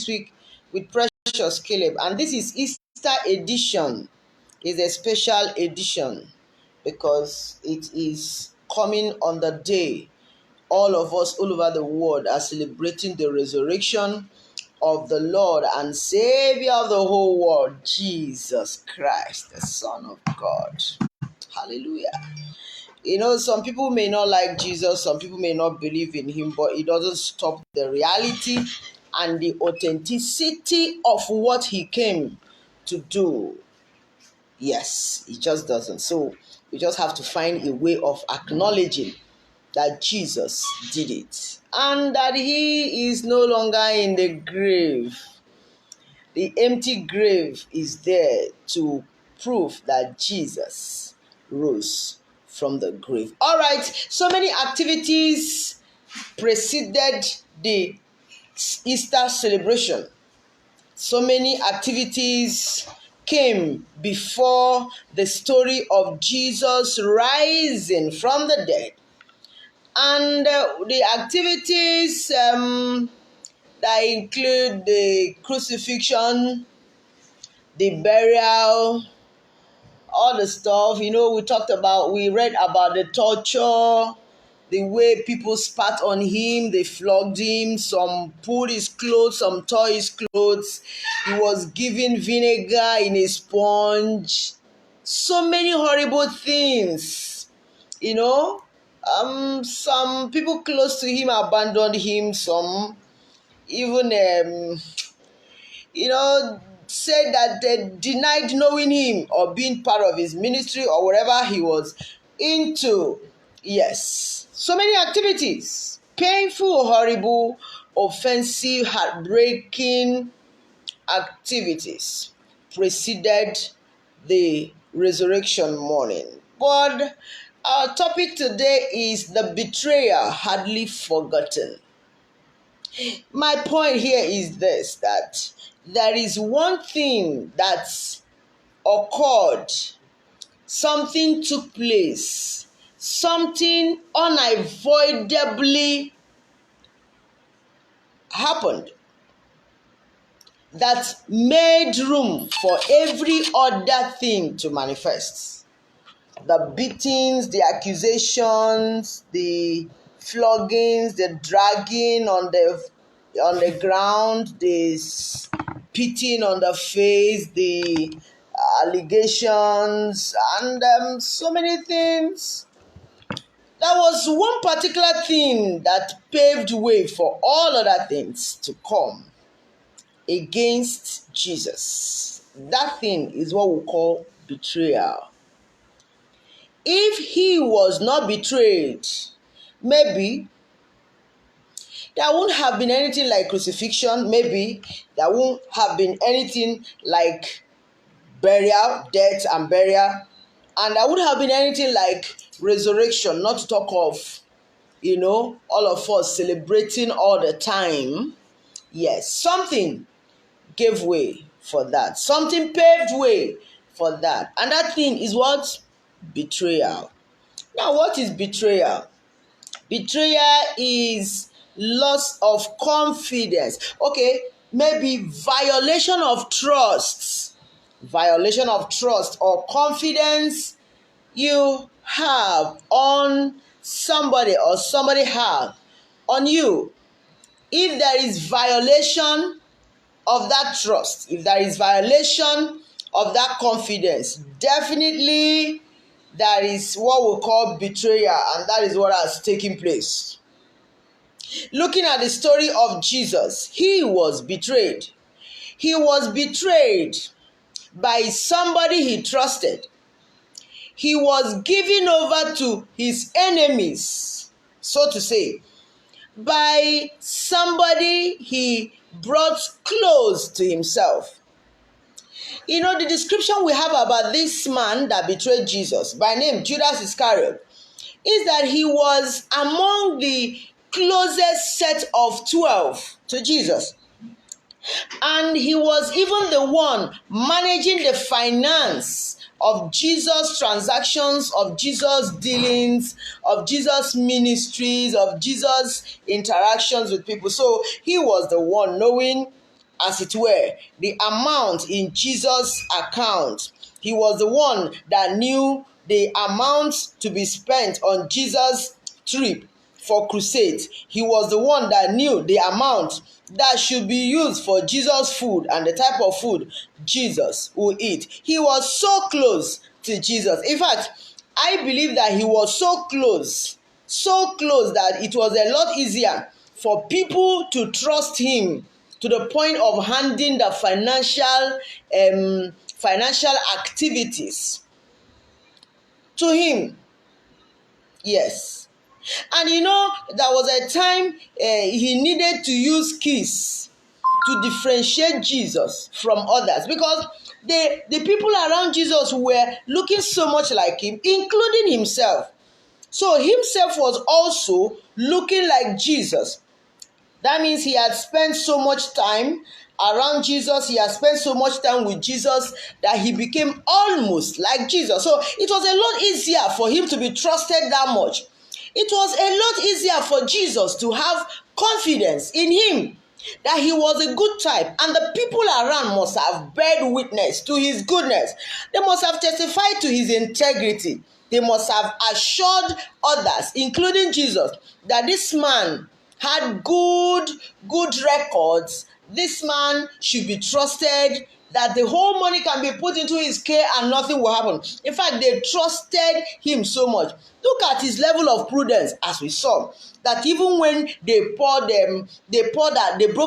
week with Precious Caleb, and this is Easter edition. It's a special edition because it is coming on the day all of us all over the world are celebrating the resurrection of the Lord and Savior of the whole world, Jesus Christ, the Son of God. Hallelujah. Some people may not like Jesus, some people may not believe in him, but it doesn't stop the reality and the authenticity of what he came to do. Yes, it just doesn't. So we just have to find a way of acknowledging that Jesus did it and that he is no longer in the grave. The empty grave is there to prove that Jesus rose from the grave. All right, so many activities preceded the Easter celebration. So many activities came before the story of Jesus rising from the dead. And the activities that include the crucifixion, the burial, all the stuff. We read about the torture, the way people spat on him, they flogged him, some pulled his clothes, some tore his clothes. He was given vinegar in a sponge. So many horrible things, some people close to him abandoned him, some even said that they denied knowing him or being part of his ministry or whatever he was into. Yes, so many activities, painful, horrible, offensive, heartbreaking activities preceded the resurrection morning. But our topic today is the betrayer hardly forgotten. My point here is this, that there is one thing that occurred, something took place, something unavoidably happened that made room for every other thing to manifest. The beatings, the accusations, the floggings, the dragging on the ground, the spitting on the face, the allegations, and so many things. There was one particular thing that paved way for all other things to come against Jesus. That thing is what we call betrayal. If he was not betrayed, maybe there wouldn't have been anything like crucifixion. Maybe there won't have been anything like burial, death and burial. And there wouldn't have been anything like resurrection, not to talk of, all of us celebrating all the time. Yes, something gave way for that. Something paved way for that. And that thing is what? Betrayal. Now, what is betrayal? Betrayal is loss of confidence. Okay, maybe violation of trust. Violation of trust or confidence you have on somebody or somebody have on you. If there is violation of that trust, if there is violation of that confidence, definitely that is what we call betrayal, and that is what has taken place. Looking at the story of Jesus, he was betrayed. He was betrayed by somebody he trusted. He was given over to his enemies, so to say, by somebody he brought close to himself. The description we have about this man that betrayed Jesus, by name Judas Iscariot, is that he was among the closest set of 12 to Jesus. And he was even the one managing the finance of Jesus' transactions, of Jesus' dealings, of Jesus' ministries, of Jesus' interactions with people. So he was the one knowing as it were, the amount in Jesus' account. He was the one that knew the amount to be spent on Jesus' trip for crusades. He was the one that knew the amount that should be used for Jesus' food and the type of food Jesus will eat. He was so close to Jesus. In fact, I believe that he was so close that it was a lot easier for people to trust him to the point of handing the financial activities to him. Yes. And there was a time he needed to use keys to differentiate Jesus from others, because the people around Jesus were looking so much like him, including himself. So himself was also looking like Jesus. That means he had spent so much time around Jesus, he had spent so much time with Jesus that he became almost like Jesus. So it was a lot easier for him to be trusted that much. It was a lot easier for Jesus to have confidence in him that he was a good type, and the people around must have bear witness to his goodness. They must have testified to his integrity. They must have assured others, including Jesus, that this man had good records. This man should be trusted, that the whole money can be put into his care and nothing will happen. In fact, they trusted him so much. Look at his level of prudence, as we saw, that even when they broke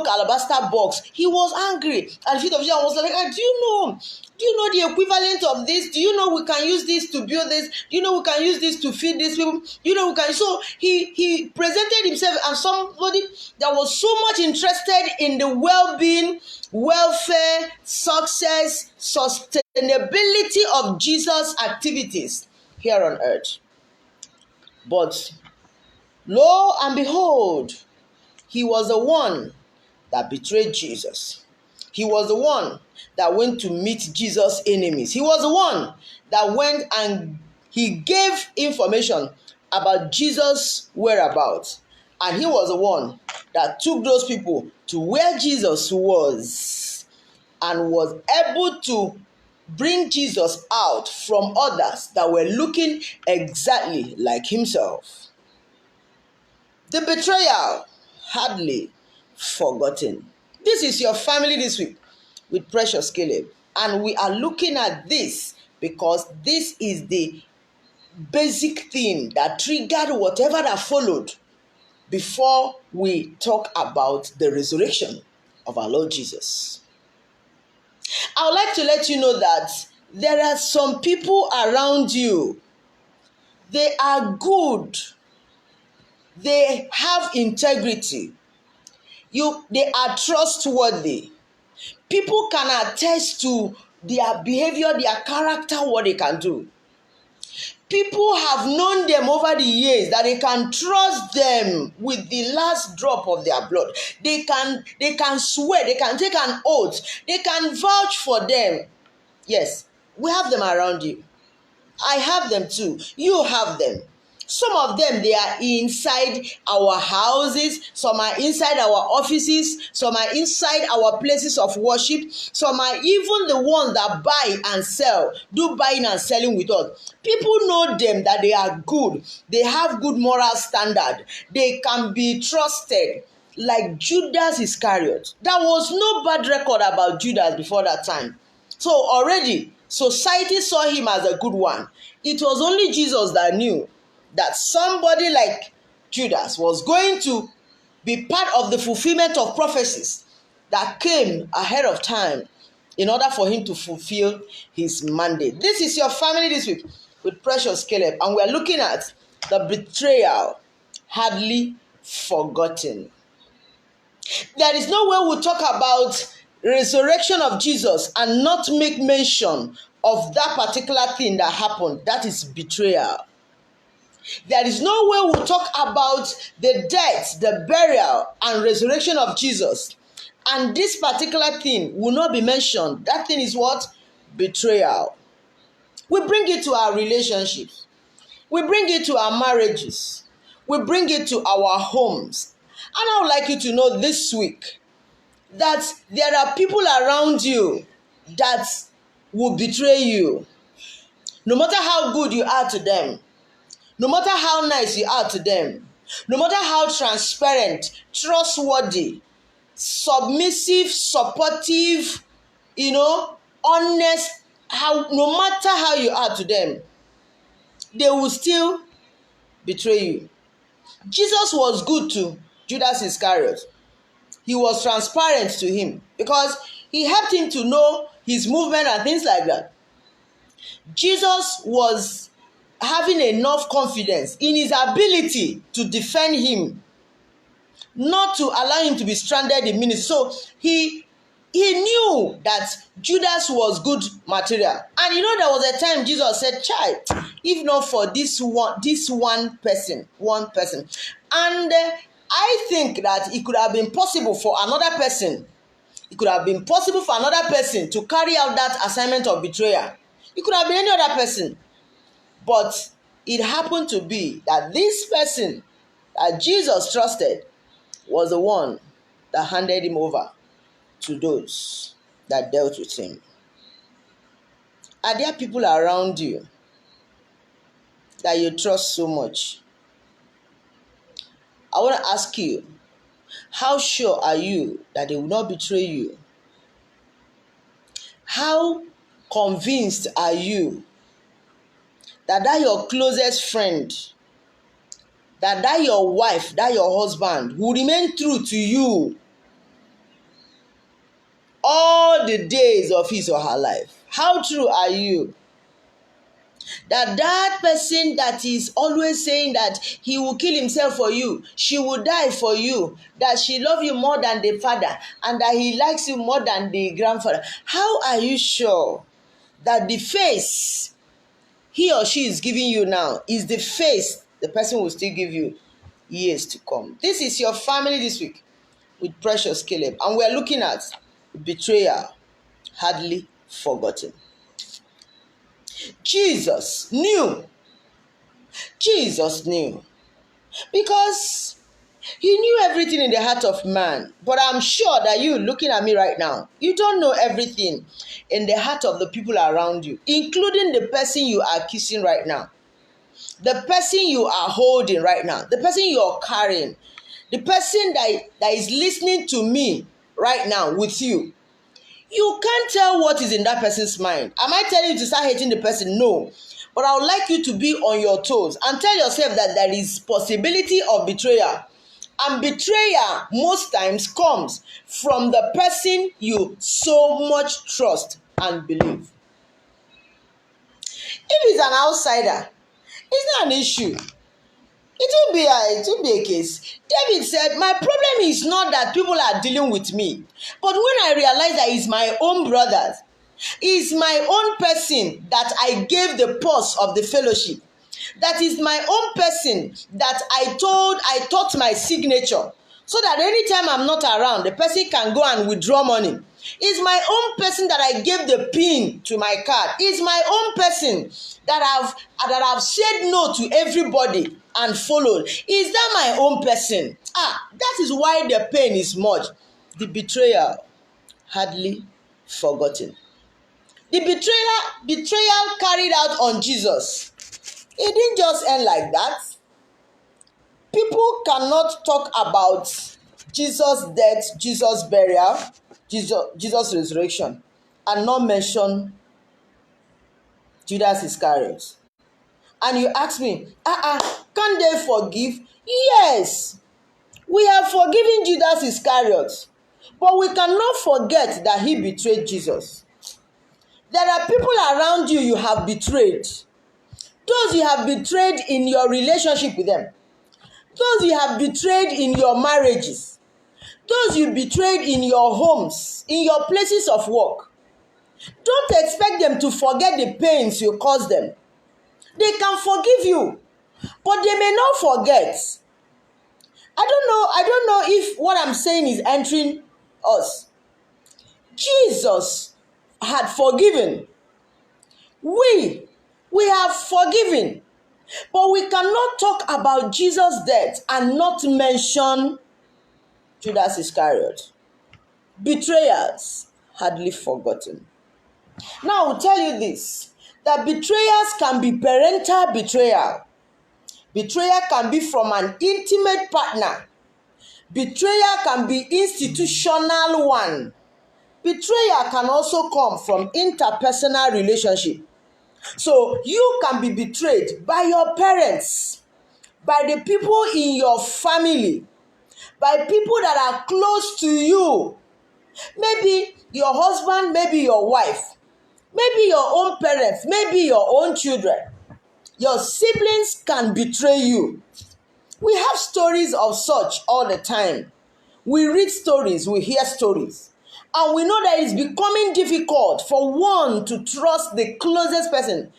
alabaster box, he was angry. And the feet of Jesus was like, do you know the equivalent of this? Do you know we can use this to build this? Do you know we can use this to feed these people? Do you know we can? So he presented himself as somebody that was so much interested in the well-being, welfare, success, sustainability of Jesus' activities here on earth. But lo and behold, he was the one that betrayed Jesus. He was the one that went to meet Jesus' enemies. He was the one that went and he gave information about Jesus' whereabouts. And he was the one that took those people to where Jesus was and was able to bring Jesus out from others that were looking exactly like himself. The betrayal, hardly forgotten. This is your family this week with Precious Caleb, and we are looking at this because this is the basic thing that triggered whatever that followed before we talk about the resurrection of our Lord Jesus. I would like to let you know that there are some people around you. They are good. They have integrity. They are trustworthy. People can attest to their behavior, their character, what they can do. People have known them over the years that they can trust them with the last drop of their blood. They can swear, they can take an oath, they can vouch for them. Yes, we have them around you. I have them too. You have them. Some of them, they are inside our houses. Some are inside our offices. Some are inside our places of worship. Some are even the ones that buy and sell, do buying and selling with us. People know them that they are good. They have good moral standard. They can be trusted. Like Judas Iscariot. There was no bad record about Judas before that time. So already, society saw him as a good one. It was only Jesus that knew that somebody like Judas was going to be part of the fulfillment of prophecies that came ahead of time in order for him to fulfill his mandate. This is your family this week with Precious Caleb, and we are looking at the betrayal hardly forgotten. There is no way we'll talk about resurrection of Jesus and not make mention of that particular thing that happened. That is betrayal. There is no way we'll talk about the death, the burial, and resurrection of Jesus, and this particular thing will not be mentioned. That thing is what? Betrayal. We bring it to our relationships. We bring it to our marriages. We bring it to our homes. And I would like you to know this week that there are people around you that will betray you. No matter how good you are to them, no matter how nice you are to them, no matter how transparent, trustworthy, submissive, supportive, honest, no matter how you are to them, they will still betray you. Jesus was good to Judas Iscariot. He was transparent to him because he helped him to know his movement and things like that. Jesus was having enough confidence in his ability to defend him, not to allow him to be stranded in ministry. So he knew that Judas was good material. And there was a time Jesus said, child, if not for this one person. And I think that it could have been possible for another person. It could have been possible for another person to carry out that assignment of betrayal. It could have been any other person. But it happened to be that this person that Jesus trusted was the one that handed him over to those that dealt with him. Are there people around you that you trust so much? I want to ask you, how sure are you that they will not betray you? How convinced are you that your closest friend, that your wife, that your husband will remain true to you all the days of his or her life? How true are you that person that is always saying that he will kill himself for you, she will die for you, that she loves you more than the father, and that he likes you more than the grandfather? How are you sure that the face he or she is giving you now is the face the person will still give you years to come? This is your family this week with Precious Caleb, and we're looking at betrayal hardly forgotten. Jesus knew because he knew everything in the heart of man. But I'm sure that you looking at me right now, you don't know everything in the heart of the people around you, including the person you are kissing right now, the person you are holding right now, the person you're carrying, the person that is listening to me right now with you. You can't tell what is in that person's mind. Am I telling you to start hating the person? No. But I would like you to be on your toes and tell yourself that there is possibility of betrayal. And betrayal most times comes from the person you so much trust and believe. If it's an outsider, it's not an issue. It won't be a case. David said, my problem is not that people are dealing with me, but when I realize that it's my own brothers, it's my own person that I gave the purse of the fellowship, that is my own person that I taught my signature, so that anytime I'm not around, the person can go and withdraw money. It's my own person that I gave the pin to my card. It's my own person that I've said no to everybody and followed. Is that my own person? That is why the pain is much. The betrayal hardly forgotten. The betrayal carried out on Jesus, it didn't just end like that. People cannot talk about Jesus' death, Jesus' burial, Jesus' resurrection, and not mention Judas Iscariot. And you ask me, can they forgive? Yes, we have forgiven Judas Iscariot, but we cannot forget that he betrayed Jesus. There are people around you you have betrayed. Those you have betrayed in your relationship with them. Those you have betrayed in your marriages. Those you betrayed in your homes, in your places of work. Don't expect them to forget the pains you caused them. They can forgive you, but they may not forget. I don't know if what I'm saying is entering us. Jesus had forgiven. We have forgiven. But we cannot talk about Jesus' death and not mention Judas Iscariot. betrayers hardly forgotten. Now I'll tell you this, that betrayers can be parental betrayal. Betrayal can be from an intimate partner. Betrayal can be institutional one. Betrayal can also come from interpersonal relationship. So you can be betrayed by your parents, by the people in your family, by people that are close to you. Maybe your husband, maybe your wife, maybe your own parents, maybe your own children. Your siblings can betray you. We have stories of such all the time. We read stories, we hear stories, and we know that it's becoming difficult for one to trust the closest person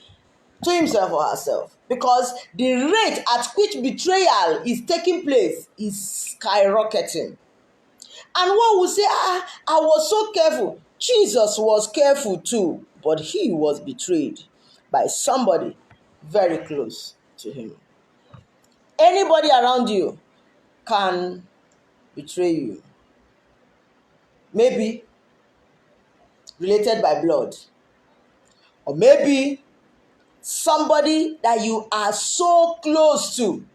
to himself or herself, because the rate at which betrayal is taking place is skyrocketing. And one will say, I was so careful. Jesus was careful too, but he was betrayed by somebody very close to him. Anybody around you can betray you. Maybe related by blood, or maybe somebody that you are so close to.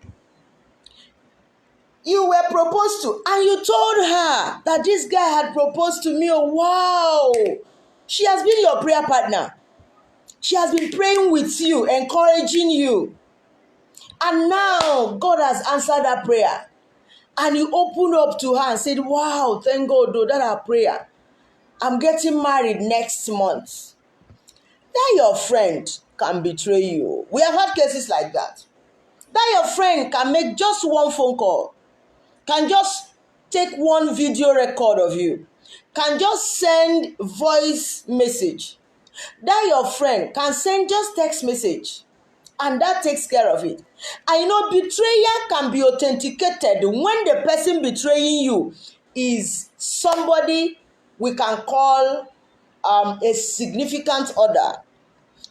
You were proposed to, and you told her that this guy had proposed to me. Oh, wow! She has been your prayer partner. She has been praying with you, encouraging you. And now God has answered that prayer. And you opened up to her and said, wow, thank God, though, that our prayer. I'm getting married next month. That your friend can betray you. We have had cases like that. That your friend can make just one phone call, can just take one video record of you, can just send voice message. That your friend can send just text message, and that takes care of it. And you know, betrayal can be authenticated when the person betraying you is somebody we can call a significant other.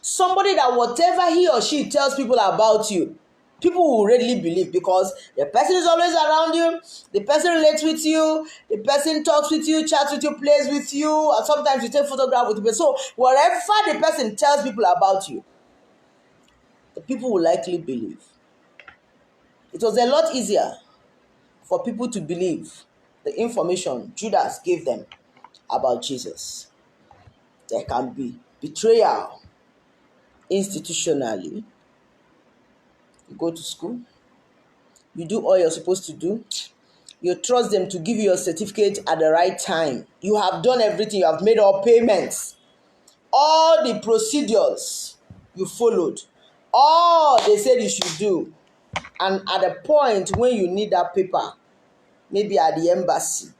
Somebody that whatever he or she tells people about you, people will readily believe, because the person is always around you, the person relates with you, the person talks with you, chats with you, plays with you, and sometimes you take photograph with people. So whatever the person tells people about you, the people will likely believe. It was a lot easier for people to believe the information Judas gave them about Jesus. There can be betrayal institutionally. You go to school, you do all you're supposed to do, you trust them to give you your certificate at the right time. You have done everything, you have made all payments, all the procedures you followed, all they said you should do. And at the point when you need that paper, maybe at the embassy,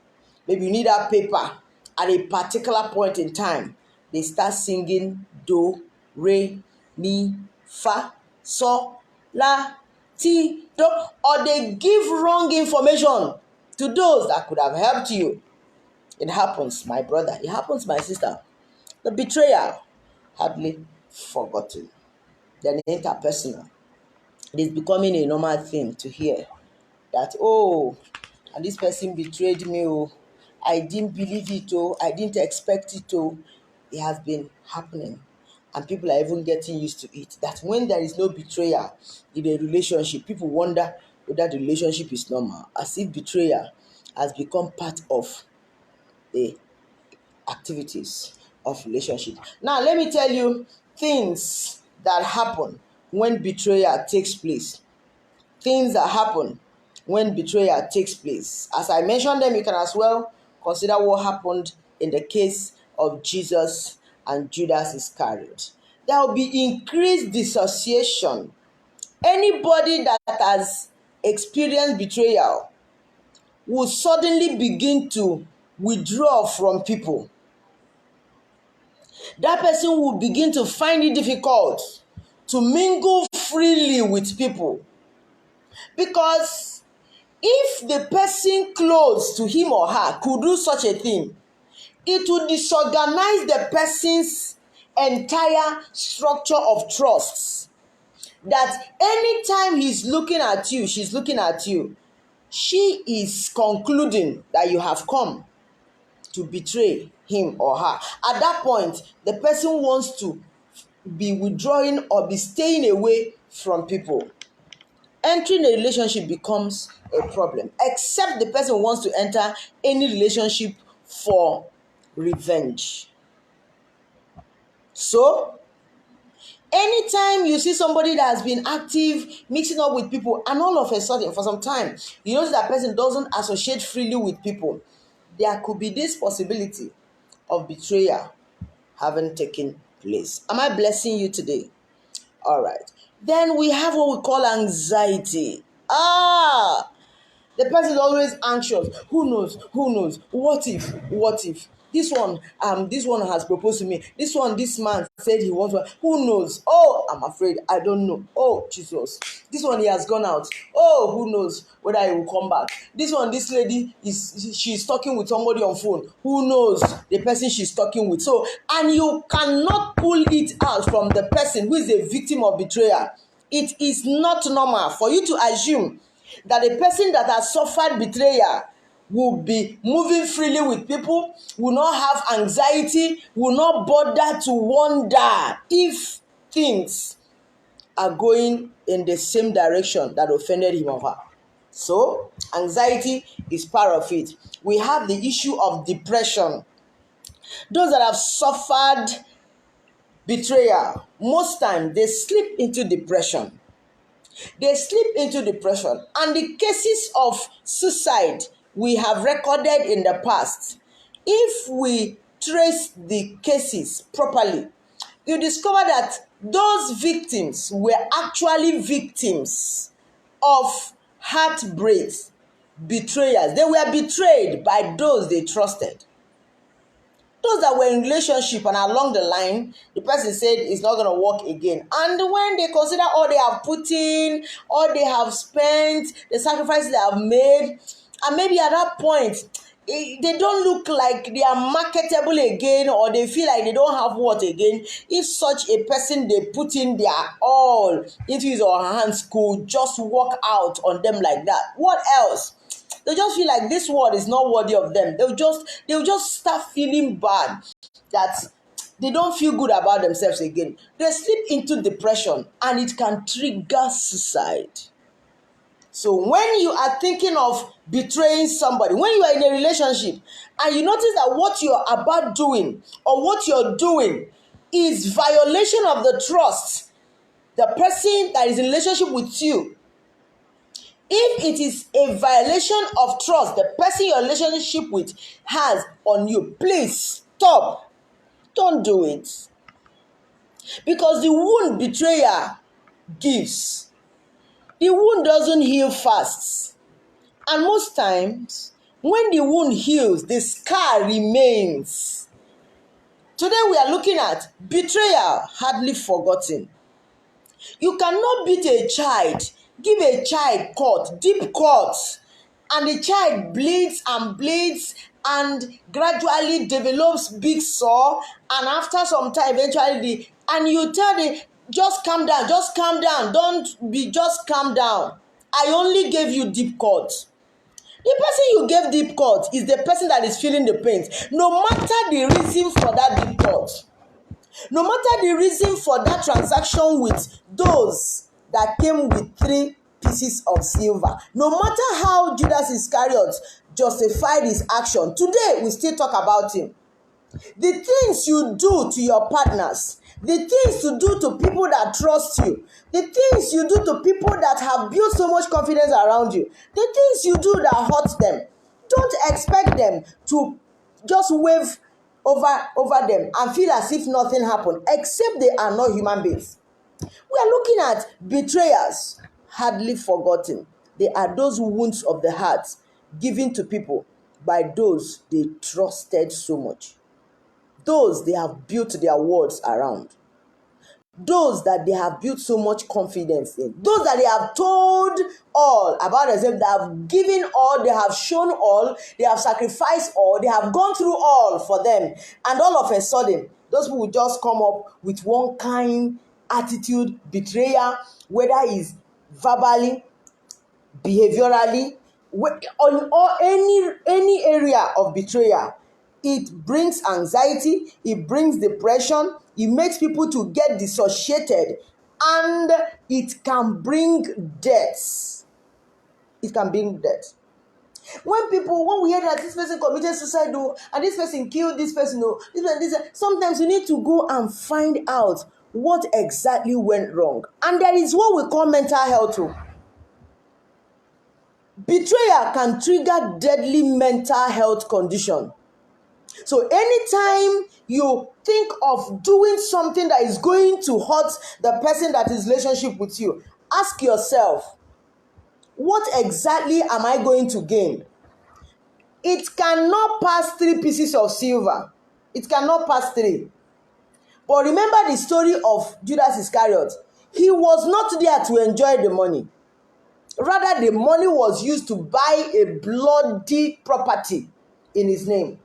maybe you need that paper at a particular point in time, they start singing do, re, mi, fa, so, la, ti, do, or they give wrong information to those that could have helped you. It happens, my brother. It happens, my sister. The betrayal, hardly forgotten. Then interpersonal. It is becoming a normal thing to hear that, oh, and this person betrayed me, oh, I didn't believe it, oh, I didn't expect it, oh. It has been happening, and people are even getting used to it, that when there is no betrayal in a relationship, people wonder whether the relationship is normal, as if betrayal has become part of the activities of relationship. Now let me tell you things that happen when betrayal takes place. Things that happen when betrayal takes place. As I mentioned them, you can as well consider what happened in the case of Jesus and Judas Iscariot. There will be increased dissociation. Anybody that has experienced betrayal will suddenly begin to withdraw from people. That person will begin to find it difficult to mingle freely with people, because if the person close to him or her could do such a thing, it would disorganize the person's entire structure of trust. That anytime he's looking at you, she's looking at you, she is concluding that you have come to betray him or her. At that point, the person wants to be withdrawing or be staying away from people. Entering a relationship becomes a problem, except the person wants to enter any relationship for revenge. So, anytime you see somebody that has been active, mixing up with people, and all of a sudden, for some time, you notice that person doesn't associate freely with people, there could be this possibility of betrayal having taken place. Am I blessing you today? All right. Then we have what we call anxiety. The person is always anxious. Who knows? Who knows? What if? What if? This one has proposed to me. This man said he wants one. Who knows? Oh, I'm afraid. I don't know. Oh, Jesus. This one, he has gone out. Oh, who knows whether he will come back. This lady she's talking with somebody on phone. Who knows the person she's talking with? So, and you cannot pull it out from the person who is a victim of betrayal. It is not normal for you to assume that a person that has suffered betrayal will be moving freely with people, will not have anxiety, will not bother to wonder if things are going in the same direction that offended him or her. So, anxiety is part of it. We have the issue of depression. Those that have suffered betrayal, most times they slip into depression. And the cases of suicide we have recorded in the past, if we trace the cases properly, you discover that those victims were actually victims of heartbreak, betrayers. They were betrayed by those they trusted. Those that were in relationship, and along the line, the person said it's not going to work again. And when they consider all they have put in, all they have spent, the sacrifices they have made, and maybe at that point, they don't look like they are marketable again, or they feel like they don't have what again. If such a person they put in their all into his or her hands could just walk out on them like that, what else? They just feel like this world is not worthy of them. They'll just start feeling bad that they don't feel good about themselves again. They slip into depression, and it can trigger suicide. So when you are thinking of betraying somebody, when you are in a relationship and you notice that what you're about doing or what you're doing is violation of the trust the person that is in relationship with you, if it is a violation of trust the person your relationship with has on you, please stop. Don't do it. Because the wound betrayer gives, the wound doesn't heal fast. And most times, when the wound heals, the scar remains. Today we are looking at betrayal hardly forgotten. You cannot beat a child, give a child cut, deep cuts, and the child bleeds and gradually develops big sore, and after some time eventually and you tell the just calm down, just calm down. I only gave you deep cuts. The person you gave deep cut is the person that is feeling the pain, no matter the reason for that deep cut. No matter the reason for that transaction with those that came with 3 pieces of silver, no matter how Judas Iscariot justified his action, today we still talk about him. The things you do to your partners, the things you do to people that trust you, the things you do to people that have built so much confidence around you, the things you do that hurt them, don't expect them to just wave over them and feel as if nothing happened, except they are not human beings. We are looking at betrayers hardly forgotten. They are those wounds of the heart given to people by those they trusted so much, those they have built their worlds around, those that they have built so much confidence in, those that they have told all about themselves, that have given all, they have shown all, they have sacrificed all, they have gone through all for them, and all of a sudden those people will just come up with one kind attitude, betrayal, whether it's verbally, behaviorally, or any area of betrayal. It brings anxiety, it brings depression, it makes people to get dissociated, and it can bring death. It can bring death. When we hear that this person committed suicide, oh, and this person killed this person, oh, sometimes you need to go and find out what exactly went wrong. And there is what we call mental health. Oh. Betrayal can trigger deadly mental health condition. So anytime you think of doing something that is going to hurt the person that is in relationship with you, ask yourself, what exactly am I going to gain? It cannot pass 3 pieces of silver. It cannot pass 3. But remember the story of Judas Iscariot. He was not there to enjoy the money. Rather, the money was used to buy a bloody property in his name.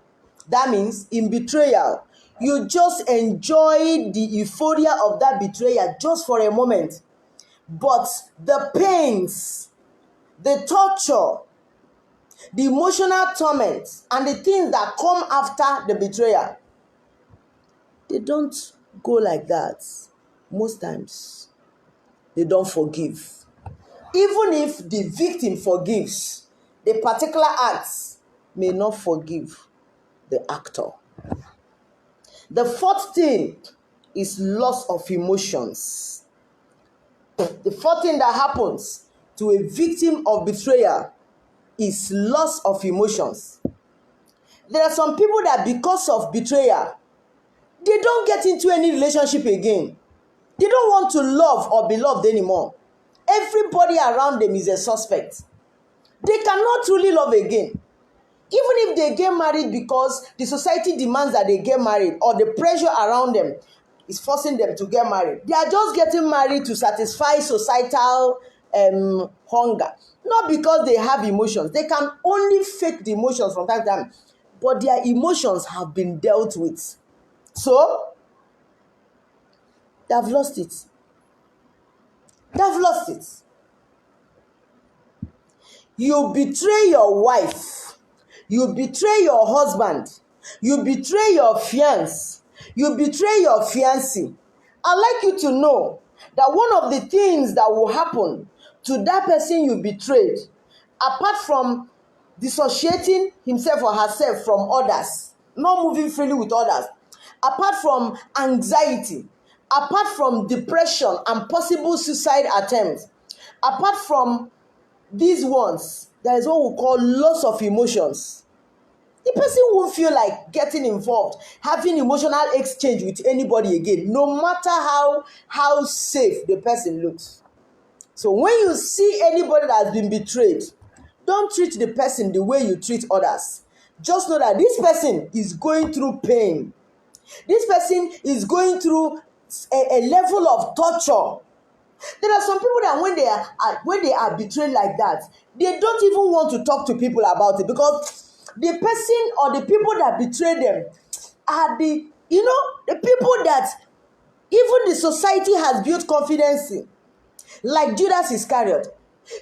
That means in betrayal, you just enjoy the euphoria of that betrayal just for a moment. But the pains, the torture, the emotional torment, and the things that come after the betrayal, they don't go like that. Most times, they don't forgive. Even if the victim forgives, the particular acts may not forgive the actor. The 4th thing is loss of emotions. The 4th thing that happens to a victim of betrayal is loss of emotions. There are some people that because of betrayal, they don't get into any relationship again. They don't want to love or be loved anymore. Everybody around them is a suspect. They cannot truly love again. Even if they get married because the society demands that they get married, or the pressure around them is forcing them to get married, they are just getting married to satisfy societal hunger. Not because they have emotions. They can only fake the emotions from time to time, but their emotions have been dealt with. So, they have lost it. They have lost it. You betray your wife. You betray your husband. You betray your fiancé. You betray your fiancée. I'd like you to know that one of the things that will happen to that person you betrayed, apart from dissociating himself or herself from others, not moving freely with others, apart from anxiety, apart from depression and possible suicide attempts, apart from these ones, there is what we call loss of emotions. The person won't feel like getting involved, having emotional exchange with anybody again, no matter how safe the person looks. So when you see anybody that has been betrayed, don't treat the person the way you treat others. Just know that this person is going through pain. This person is going through a level of torture. There are some people that when they are betrayed like that, they don't even want to talk to people about it, because the person or the people that betray them are the people that even the society has built confidence in, like Judas Iscariot,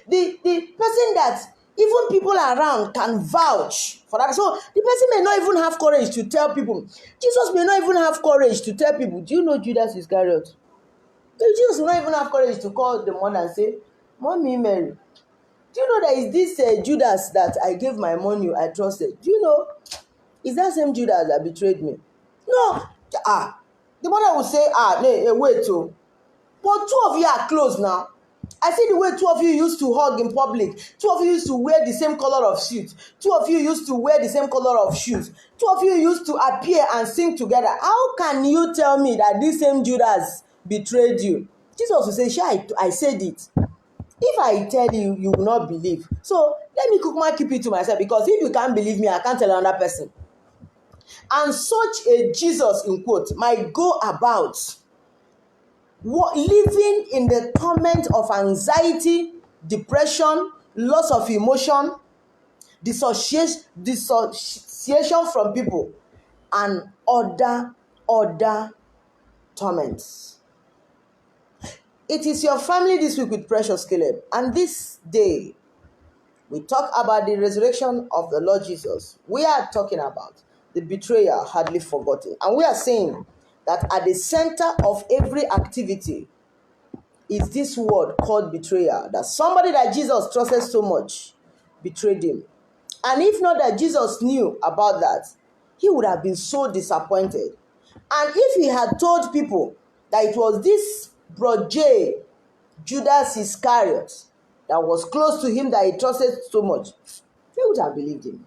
the person that even people around can vouch for that. So the person may not even have courage to tell people. Jesus may not even have courage to tell people, do you know Judas Iscariot? Jesus will not even have courage to call the mother and say, Mommy Mary, do you know there is this Judas that I gave my money, I trusted? Do you know? Is that same Judas that betrayed me? No. The mother will say, wait, oh. But 2 of you are close now. I see the way 2 of you used to hug in public. 2 of you used to wear the same color of suit. 2 of you used to wear the same color of shoes. 2 of you used to appear and sing together. How can you tell me that this same Judas betrayed you? Jesus will say, I said it. If I tell you, you will not believe. So let me keep it to myself, because if you can't believe me, I can't tell another person. And such a Jesus, in quote, might go about living in the torment of anxiety, depression, loss of emotion, dissociation from people, and other torments. It is your family this week with Precious Caleb, and this day we talk about the resurrection of the Lord Jesus. We are talking about the betrayer hardly forgotten. And we are saying that at the center of every activity is this word called betrayer, that somebody that Jesus trusted so much betrayed him. And if not that Jesus knew about that, he would have been so disappointed. And if he had told people that it was this bro J, Judas Iscariot, that was close to him, that he trusted so much, they would have believed him.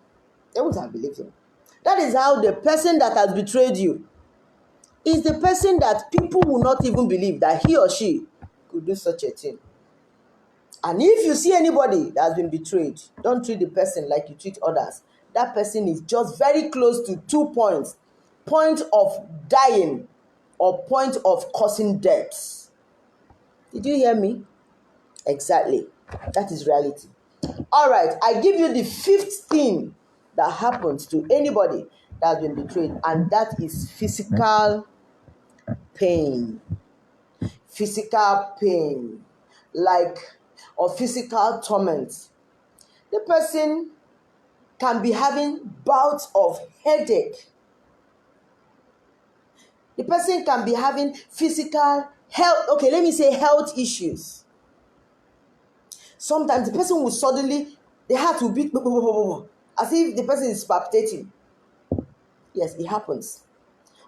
They would have believed him. That is how the person that has betrayed you is the person that people will not even believe that he or she could do such a thing. And if you see anybody that has been betrayed, don't treat the person like you treat others. That person is just very close to 2 points. Point of dying or point of causing death. Did you hear me? Exactly. That is reality. All right, I give you the 5th thing that happens to anybody that has been betrayed, and that is physical pain. Physical pain, or physical torment. The person can be having bouts of headache. The person can be having physical health issues. Sometimes the person will suddenly, the heart will beat as if the person is palpitating. Yes, it happens.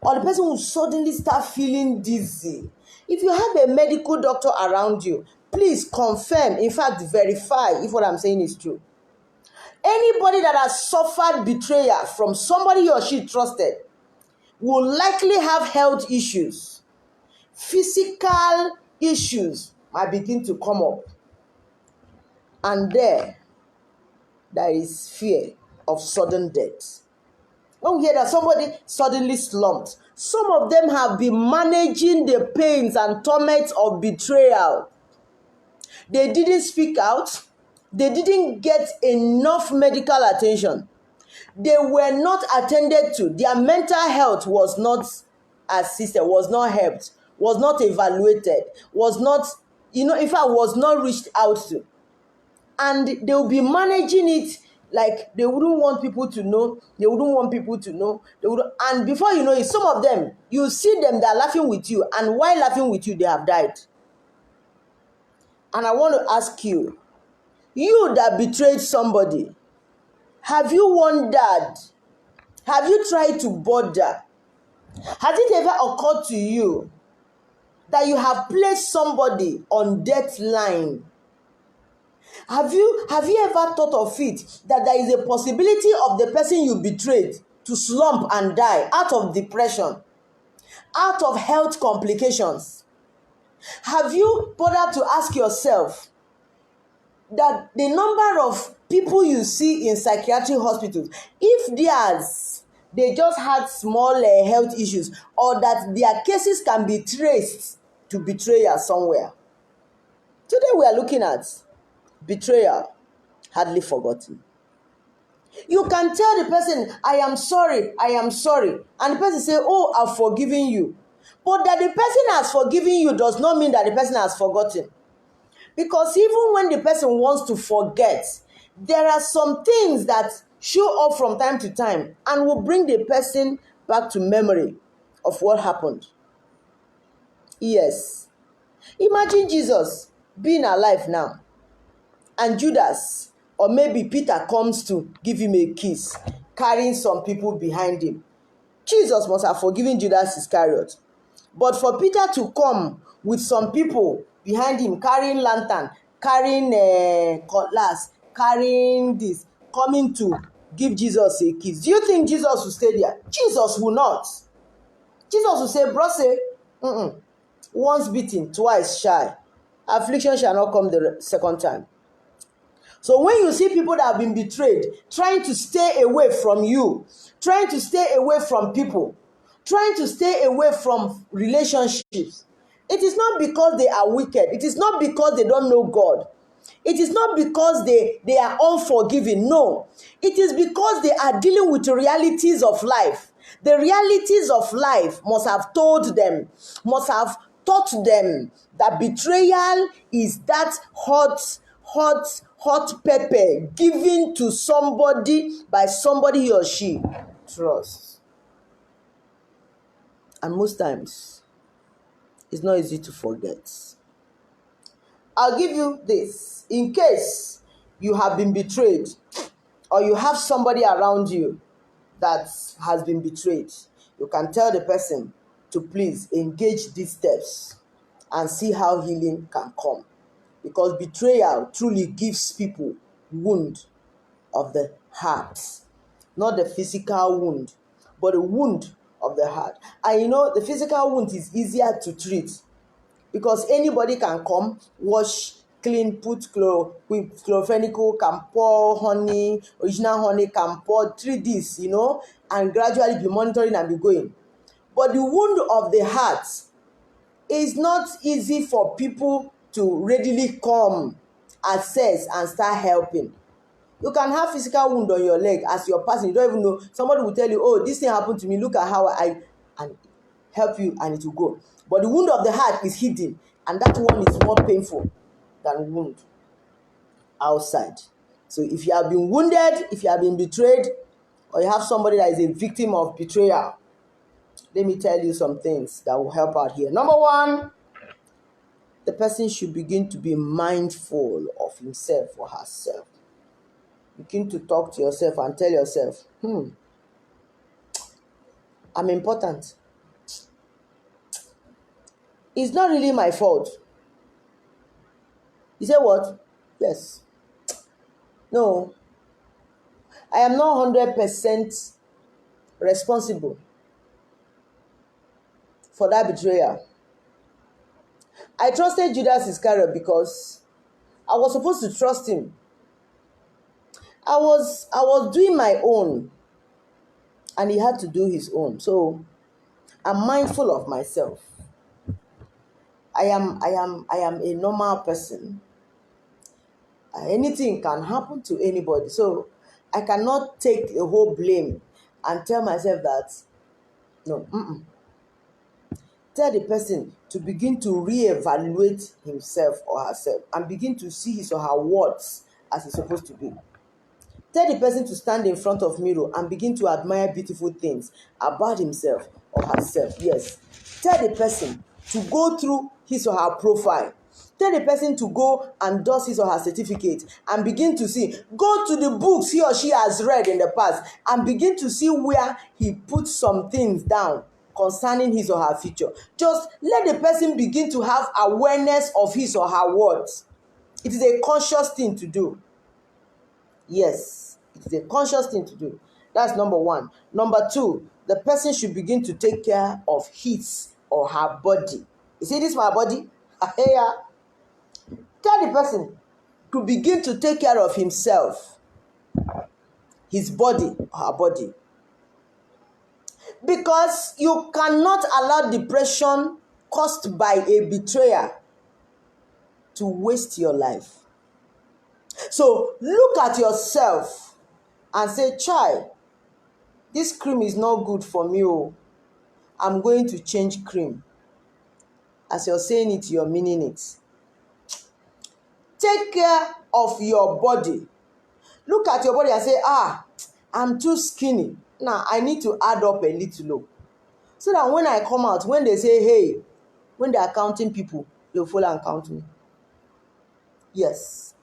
Or the person will suddenly start feeling dizzy. If you have a medical doctor around you, please confirm, in fact, verify if what I'm saying is true. Anybody that has suffered betrayal from somebody he or she trusted will likely have health issues. Physical issues might begin to come up. And there is fear of sudden death. When we hear that somebody suddenly slumped, some of them have been managing the pains and torments of betrayal. They didn't speak out. They didn't get enough medical attention. They were not attended to. Their mental health was not assisted, was not helped, was not evaluated, was not, in fact, was not reached out to. And they will be managing it like they wouldn't want people to know. They wouldn't want people to know. And before you know it, some of them, you see them, they're laughing with you. And while laughing with you, they have died. And I want to ask you, you that betrayed somebody, have you wondered? Have you tried to bother? Has it ever occurred to you that you have placed somebody on death line? Have you ever thought of it that there is a possibility of the person you betrayed to slump and die out of depression, out of health complications? Have you bothered to ask yourself that the number of people you see in psychiatric hospitals, if they just had small health issues, or that their cases can be traced to betrayal somewhere? Today we are looking at betrayal hardly forgotten. You can tell the person, I am sorry, and the person say, oh, I've forgiven you. But that the person has forgiven you does not mean that the person has forgotten. Because even when the person wants to forget, there are some things that show up from time to time and will bring the person back to memory of what happened. Yes. Imagine Jesus being alive now, and Judas, or maybe Peter, comes to give him a kiss, carrying some people behind him. Jesus must have forgiven Judas Iscariot. But for Peter to come with some people behind him, carrying lantern, carrying cutlass, carrying this, coming to give Jesus a kiss, do you think Jesus will stay there? Jesus will not. Jesus will say, bro, once beaten, twice shy. Affliction shall not come the second time. So when you see people that have been betrayed, trying to stay away from you, trying to stay away from people, trying to stay away from relationships, it is not because they are wicked. It is not because they don't know God. It is not because they are unforgiving. No. It is because they are dealing with the realities of life. The realities of life must have told them, must have taught them that betrayal is that hot pepper given to somebody by somebody he or she trusts. And most times, it's not easy to forget. I'll give you this. In case you have been betrayed, or you have somebody around you that has been betrayed, you can tell the person to please engage these steps and see how healing can come. Because betrayal truly gives people wound of the heart, not the physical wound, but a wound of the heart. And the physical wound is easier to treat because anybody can come, wash, clean, put with chlorophenical, can pour honey, original honey, can pour, treat this, and gradually be monitoring and be going. But the wound of the heart is not easy for people to readily come, access, and start helping. You can have physical wound on your leg as you're passing. You don't even know. Somebody will tell you, oh, this thing happened to me. Look at how and help you, and it will go. But the wound of the heart is hidden, and that one is more painful than wound outside. So if you have been wounded, if you have been betrayed, or you have somebody that is a victim of betrayal, let me tell you some things that will help out here. Number one, the person should begin to be mindful of himself or herself. Begin to talk to yourself and tell yourself, I'm important. It's not really my fault. You say what? Yes. No. I am not 100% responsible for that betrayal. I trusted Judas Iscariot because I was supposed to trust him. I was doing my own, and he had to do his own. So I'm mindful of myself. I am a normal person. Anything can happen to anybody. So I cannot take the whole blame and tell myself that, no. Tell the person to begin to reevaluate himself or herself and begin to see his or her words as it's supposed to be. Tell the person to stand in front of mirror and begin to admire beautiful things about himself or herself. Yes. Tell the person to go through his or her profile. Tell the person to go and dust his or her certificate and begin to see. Go to the books he or she has read in the past and begin to see where he put some things down concerning his or her future. Just let the person begin to have awareness of his or her words. It is a conscious thing to do. Yes, it is a conscious thing to do. That's number one. Number two, the person should begin to take care of his or her body. You see, this is my body. Here. Tell the person to begin to take care of himself, his body, or her body. Because you cannot allow depression caused by a betrayer to waste your life. So look at yourself and say, child, this cream is not good for me. Oh, I'm going to change cream. As you're saying it, you're meaning it. Take care of your body. Look at your body and say, I'm too skinny. Now I need to add up a little low. So that when I come out, when they say, hey, when they are counting people, they'll follow and count me. Yes.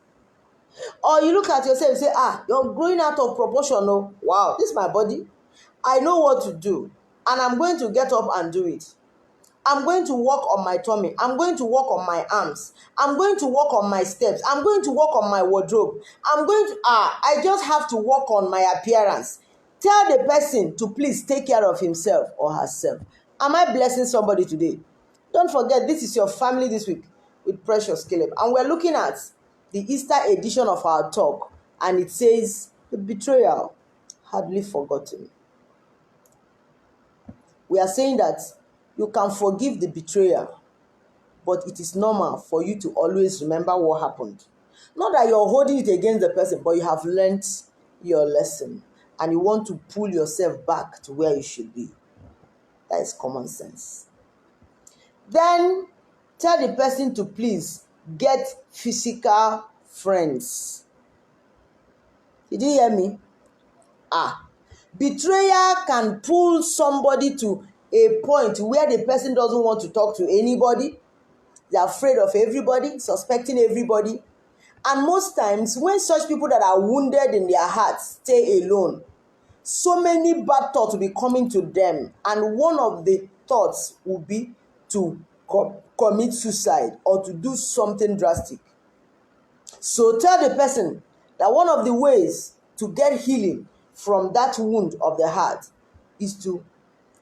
Or you look at yourself and say, you're growing out of proportion. Oh, wow, this is my body. I know what to do. And I'm going to get up and do it. I'm going to work on my tummy. I'm going to work on my arms. I'm going to work on my steps. I'm going to work on my wardrobe. I just have to work on my appearance. Tell the person to please take care of himself or herself. Am I blessing somebody today? Don't forget, this is your family this week with Precious Caleb. And we're looking at the Easter edition of our talk. And it says, the betrayal hardly forgotten. We are saying that you can forgive the betrayer, but it is normal for you to always remember what happened. Not that you're holding it against the person, but you have learned your lesson and you want to pull yourself back to where you should be. That is common sense. Then tell the person to please get physical friends. Did you hear me? Betrayal can pull somebody to a point where the person doesn't want to talk to anybody. They're afraid of everybody, suspecting everybody. And most times, when such people that are wounded in their hearts stay alone, so many bad thoughts will be coming to them. And one of the thoughts will be to commit suicide or to do something drastic. So tell the person that one of the ways to get healing from that wound of the heart is to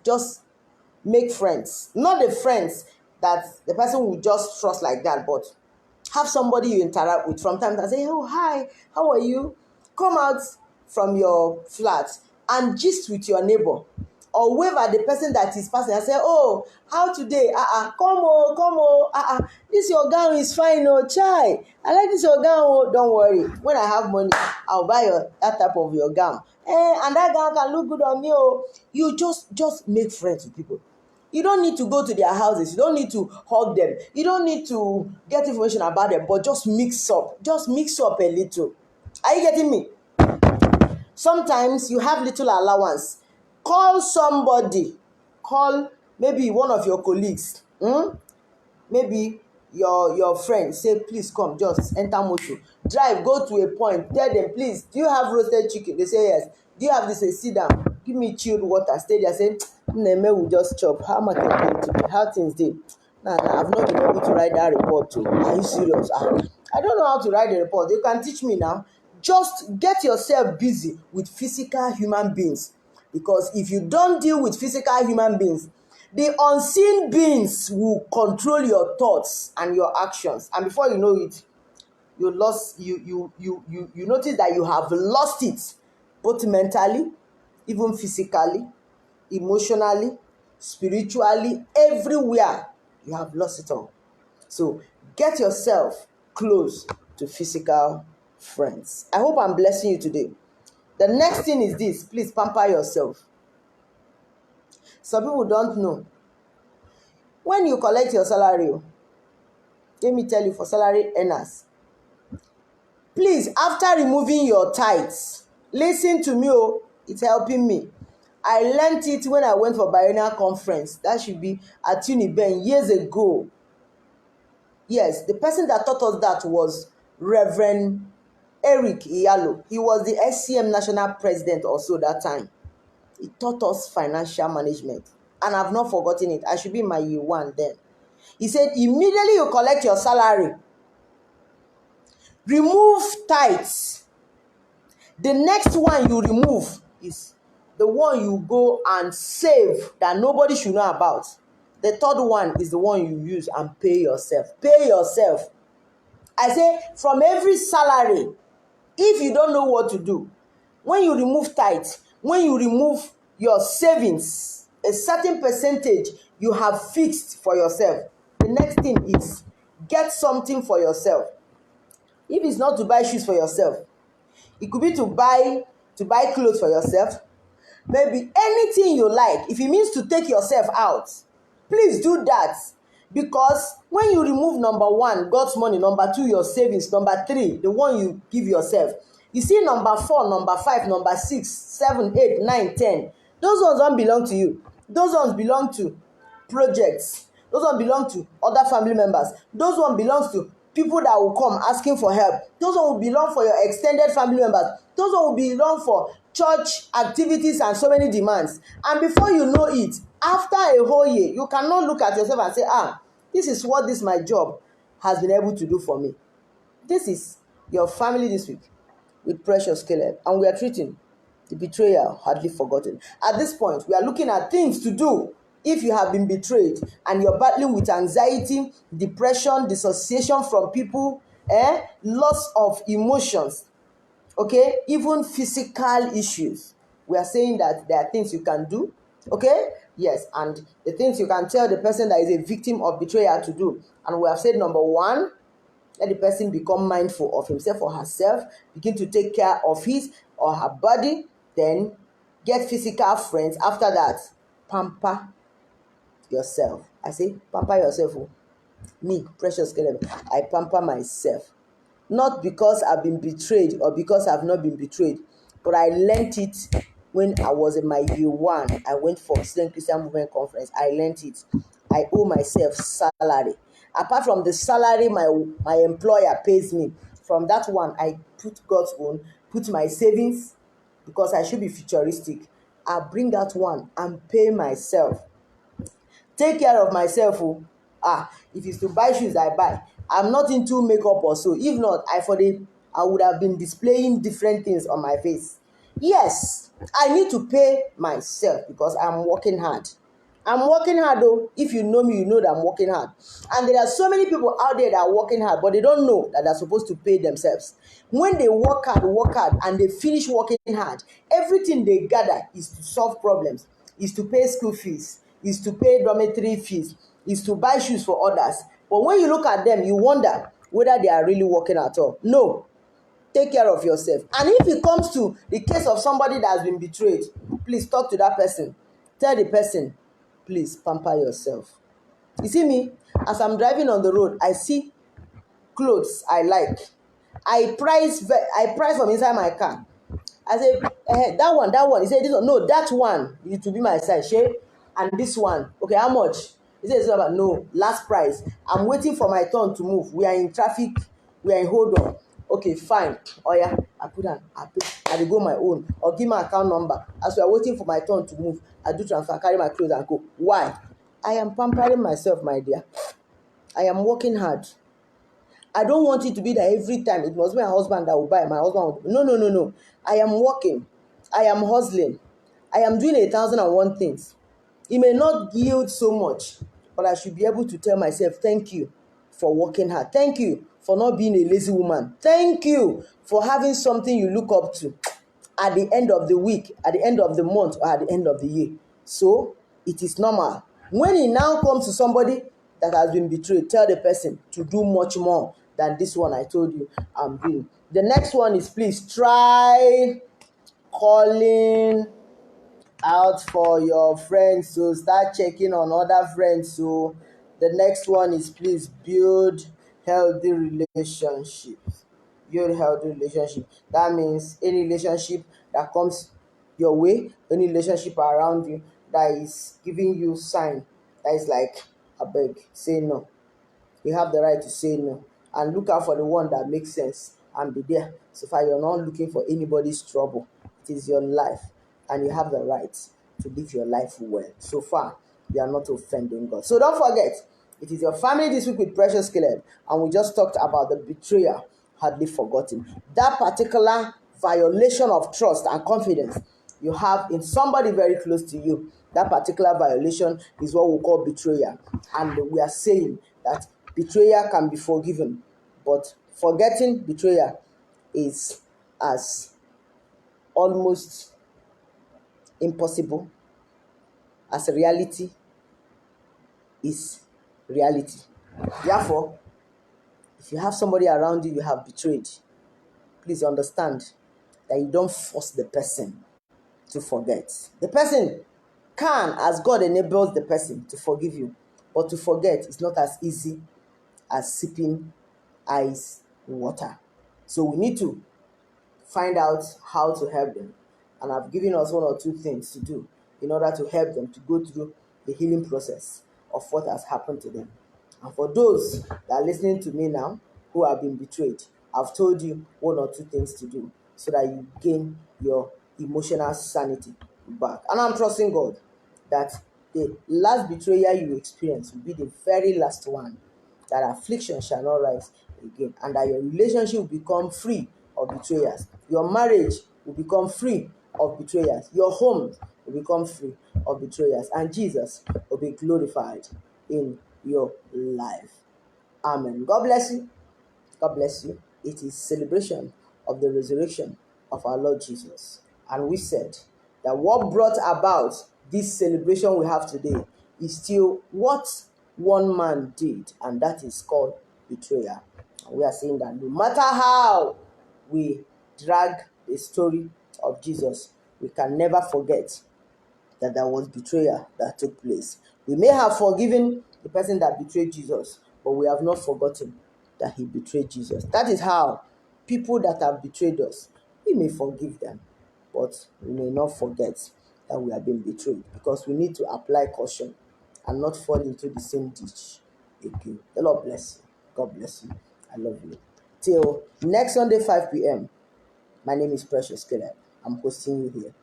just make friends. Not the friends that the person will just trust like that, but have somebody you interact with from time to time. Say, oh, hi, how are you? Come out from your flat and gist with your neighbor. Or wave at the person that is passing and say, oh, how today? Come, this your gown is fine, oh, chai. I like this your gown, oh, don't worry. When I have money, I'll buy that type of your gown. And that gown can look good on me, oh. You just make friends with people. You don't need to go to their houses. You don't need to hug them. You don't need to get information about them, but just mix up. Just mix up a little. Are you getting me? Sometimes you have little allowance. Call somebody. Call maybe one of your colleagues. Maybe your friend. Say, please come, just enter motor. Drive, go to a point. Tell them, please, do you have roasted chicken? They say yes. Do you have this? Say, sit down. Give me chilled water. Stay there. Say, Neme will just chop. How much are you today? How things dey? Nah, I've not been able to write that report too. Are you serious? I don't know how to write the report. You can teach me now. Just get yourself busy with physical human beings. Because if you don't deal with physical human beings, the unseen beings will control your thoughts and your actions. And before you know it, you notice that you have lost it, both mentally, even physically, emotionally, spiritually, everywhere. You have lost it all. So get yourself close to physical friends. I hope I'm blessing you today. The next thing is this: please pamper yourself. Some people don't know. When you collect your salary, let me tell you, for salary earners, please, after removing your tithes, listen to me, it's helping me. I learned it when I went for biennial conference. That should be at Uniben years ago. Yes, the person that taught us that was Reverend Eric Iyalo. He was the SCM national president also that time. He taught us financial management, and I've not forgotten it. I should be in my year one then. He said, immediately you collect your salary, remove tithes. The next one you remove is the one you go and save that nobody should know about. The third one is the one you use and pay yourself. Pay yourself. I say, from every salary, if you don't know what to do, when you remove tithes, when you remove your savings, a certain percentage you have fixed for yourself. The next thing is get something for yourself. If it's not to buy shoes for yourself, it could be to buy clothes for yourself. Maybe anything you like. If it means to take yourself out, please do that. Because when you remove number one, God's money, number two, your savings, number three, the one you give yourself, you see number 4, number 5, number 6, 7, 8, 9, 10. Those ones don't belong to you. Those ones belong to projects. Those ones belong to other family members. Those ones belong to people that will come asking for help. Those ones will belong for your extended family members. Those ones will belong for church activities and so many demands. And before you know it, after a whole year, you cannot look at yourself and say, this is what this my job has been able to do for me. This is your family this week with Precious Caleb, and we are treating the betrayal hardly forgotten. At this point, we are looking at things to do if you have been betrayed and you're battling with anxiety, depression, dissociation from people, loss of emotions, okay, even physical issues. We are saying that there are things you can do, okay? Yes, and the things you can tell the person that is a victim of betrayal to do. And we have said, number one, let the person become mindful of himself or herself, begin to take care of his or her body, then get physical friends. After that, pamper yourself. I say, pamper yourself. Me, Precious Caleb, I pamper myself. Not because I've been betrayed or because I've not been betrayed, but I learned it When I was in my year one, I went for Student Christian Movement Conference. I learned it. I owe myself salary. Apart from the salary my employer pays me, from that one, I put God's own, put my savings, because I should be futuristic. I bring that one and pay myself. Take care of myself. Oh. If it's to buy shoes, I buy. I'm not into makeup or so. If not, I would have been displaying different things on my face. Yes, I need to pay myself because I'm working hard. I'm working hard though. If you know me, you know that I'm working hard. And there are so many people out there that are working hard, but they don't know that they're supposed to pay themselves. When they work hard, and they finish working hard, everything they gather is to solve problems, is to pay school fees, is to pay dormitory fees, is to buy shoes for others. But when you look at them, you wonder whether they are really working at all. No. Take care of yourself. And if it comes to the case of somebody that has been betrayed, please talk to that person. Tell the person, please pamper yourself. You see me, as I'm driving on the road, I see clothes I like. I price from inside my car. I say, that one. He said, this one. No, that one, it will be my size, shey. And this one, okay, how much? He said, it's not about, no, last price. I'm waiting for my turn to move. We are in traffic. We are in hold on. Okay, fine. Oh yeah, I put on, I pay. I dey go my own. Or give my account number. As we are waiting for my turn to move, I do transfer, carry my clothes and go. Why? I am pampering myself, my dear. I am working hard. I don't want it to be that every time it must be my husband that will buy. My husband will. No. I am working. I am hustling. I am doing 1,001 things. It may not yield so much, but I should be able to tell myself, thank you for working hard. Thank you for not being a lazy woman. Thank you for having something you look up to at the end of the week, at the end of the month, or at the end of the year. So it is normal. When it now comes to somebody that has been betrayed, tell the person to do much more than this one I told you I'm doing. The next one is, please try calling out for your friends. So start checking on other friends. So the next one is, please build healthy relationships. Build healthy relationship. That means any relationship that comes your way, any relationship around you that is giving you sign, that is like, I beg, say no. You have the right to say no, and look out for the one that makes sense and be there. So far, you're not looking for anybody's trouble. It is your life, and you have the right to live your life well. So far, you are not offending God. So don't forget, it is your family this week with Precious Caleb, and we just talked about the betrayer, hardly forgotten. That particular violation of trust and confidence you have in somebody very close to you, that particular violation is what we call betrayal. And we are saying that betrayal can be forgiven, but forgetting betrayal is as almost impossible as reality is reality. Therefore, if you have somebody around you have betrayed, please understand that you don't force the person to forget. The person can, as God enables the person to forgive you, but to forget is not as easy as sipping ice water. So we need to find out how to help them. And I've given us one or two things to do in order to help them to go through the healing process of what has happened to them. And for those that are listening to me now who have been betrayed, I've told you one or two things to do so that you gain your emotional sanity back. And I'm trusting God that the last betrayal you experience will be the very last one, that affliction shall not rise again, and that your relationship will become free of betrayers. Your marriage will become free of betrayers. Your home will become free of betrayers, and Jesus will be glorified in your life. Amen. God bless you. God bless you. It is celebration of the resurrection of our Lord Jesus. And we said that what brought about this celebration we have today is still what one man did, and that is called betrayal. And we are saying that no matter how we drag the story of Jesus, we can never forget that there was betrayal that took place. We may have forgiven the person that betrayed Jesus, but we have not forgotten that he betrayed Jesus. That is how people that have betrayed us, we may forgive them. but we may not forget that we are being betrayed, because we need to apply caution and not fall into the same ditch again. The Lord bless you. God bless you. I love you. Till next Sunday, 5 p.m. My name is Precious Caleb. I'm hosting you here.